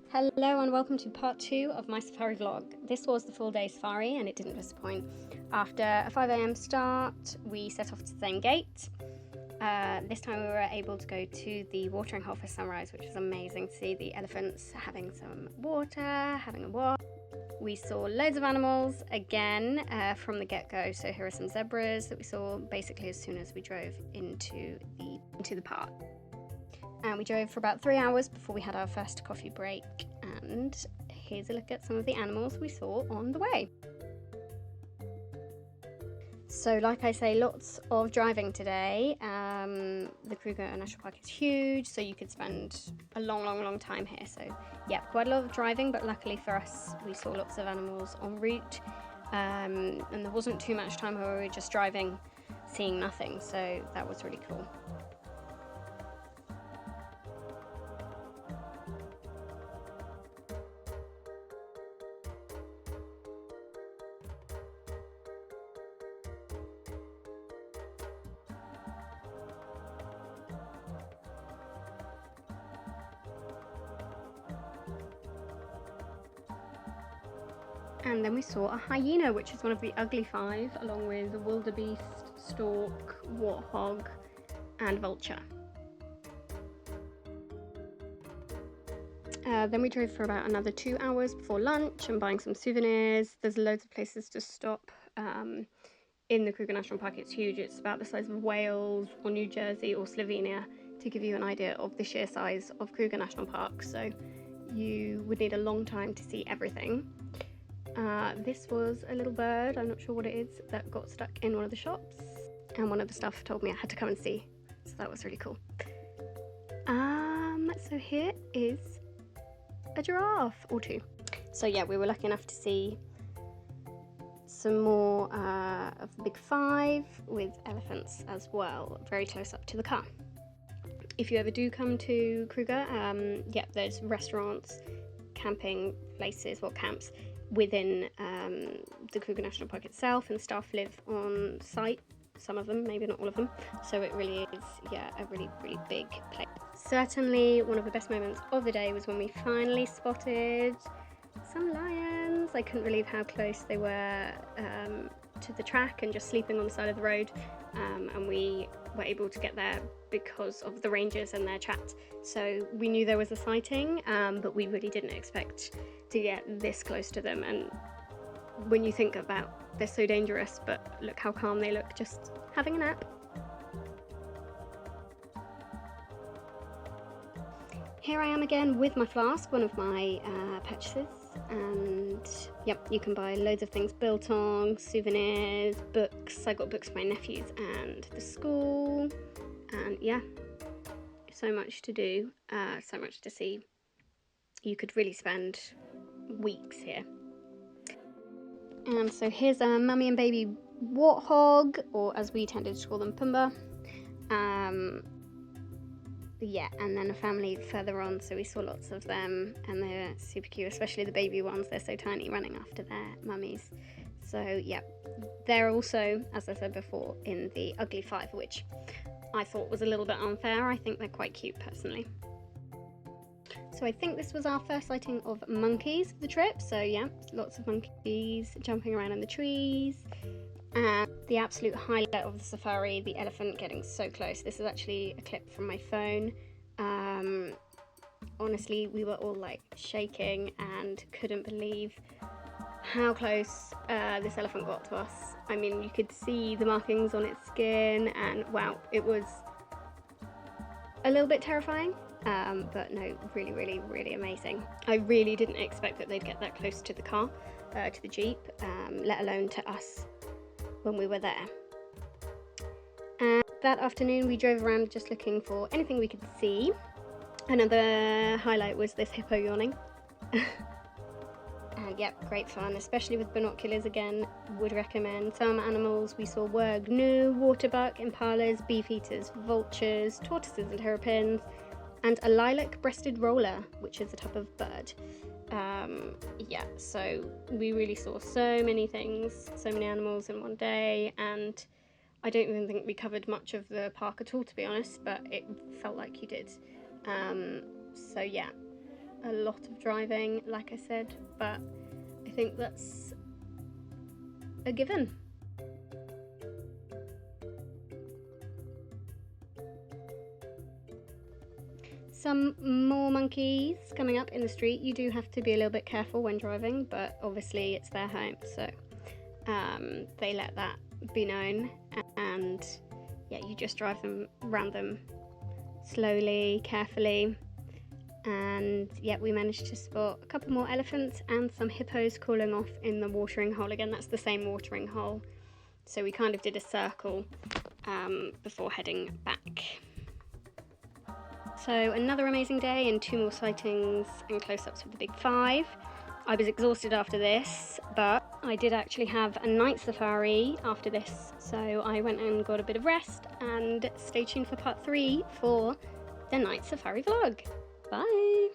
Hello and welcome to part 2 of my safari vlog. This was the full day safari and it didn't disappoint. After a 5 a.m. start, we set off to the same gate. This time we were able to go to the watering hole for sunrise, which was amazing to see the elephants having some water, having a walk. We saw loads of animals again from the get-go. So here are some zebras that we saw basically as soon as we drove into the park. And we drove for about 3 hours before we had our first coffee break, and here's a look at some of the animals we saw on the way. So like I say, lots of driving today. The Kruger National Park is huge, so you could spend a long time here. So yeah, quite a lot of driving, but luckily for us we saw lots of animals en route, and there wasn't too much time where we were just driving seeing nothing, so that was really cool. And then we saw a hyena, which is one of the ugly five, along with a wildebeest, stork, warthog, and vulture. Then we drove for about another 2 hours before lunch and buying some souvenirs. There's loads of places to stop in the Kruger National Park. It's huge. It's about the size of Wales or New Jersey or Slovenia, to give you an idea of the sheer size of Kruger National Park. So you would need a long time to see everything. This was a little bird, I'm not sure what it is, that got stuck in one of the shops, and one of the staff told me I had to come and see, so that was really cool. So here is a giraffe, or two. So yeah, we were lucky enough to see some more of the big five, with elephants as well, very close up to the car. If you ever do come to Kruger, yeah, there's restaurants, camping places, well, camps, within the Kruger National Park itself, and staff live on site, some of them, maybe not all of them, so it really is, yeah, a really big place. Certainly one of the best moments of the day was when we finally spotted some lions. I couldn't believe how close they were to the track and just sleeping on the side of the road, and we were able to get there because of the rangers and their chat. So we knew there was a sighting, but we really didn't expect to get this close to them. And when you think about they're so dangerous, but look how calm they look, just having a nap. Here I am again with my flask, one of my purchases, and yep, you can buy loads of things, biltong, souvenirs, books. I got books for my nephews and the school, and yeah, so much to do, so much to see. You could really spend weeks here. And so here's a mummy and baby warthog, or as we tended to call them, Pumbaa. Yeah, and then a family further on, so we saw lots of them, and they're super cute, especially the baby ones. They're so tiny, running after their mummies. So yeah, they're also, as I said before, in the ugly five, which I thought was a little bit unfair. I think they're quite cute personally. So I think this was our first sighting of monkeys of the trip. So yeah, lots of monkeys jumping around in the trees. And the absolute highlight of the safari, the elephant getting so close. This is actually a clip from my phone. Honestly, we were all like shaking and couldn't believe how close this elephant got to us. I mean, you could see the markings on its skin, and wow, it was a little bit terrifying. But no, really amazing. I really didn't expect that they'd get that close to the car, to the Jeep, let alone to us when we were there. And that afternoon we drove around just looking for anything we could see. Another highlight was this hippo yawning. And yep, great fun, especially with binoculars again, would recommend. Some animals we saw were gnu, waterbuck, impalas, beefeaters, vultures, tortoises and terrapins, and a lilac-breasted roller, which is a type of bird. Yeah, so we really saw so many things, so many animals in one day, and I don't even think we covered much of the park at all, to be honest, but it felt like you did. So yeah, a lot of driving, like I said, but I think that's a given. Some more monkeys coming up in the street. You do have to be a little bit careful when driving, but obviously it's their home, so they let that be known, and yeah, you just drive them around them slowly, carefully. And yeah, we managed to spot a couple more elephants and some hippos cooling off in the watering hole. Again, that's the same watering hole, so we kind of did a circle before heading back. So another amazing day and 2 more sightings and close-ups with the big 5. I was exhausted after this, but I did actually have a night safari after this, so I went and got a bit of rest, and stay tuned for part 3 for the night safari vlog. Bye!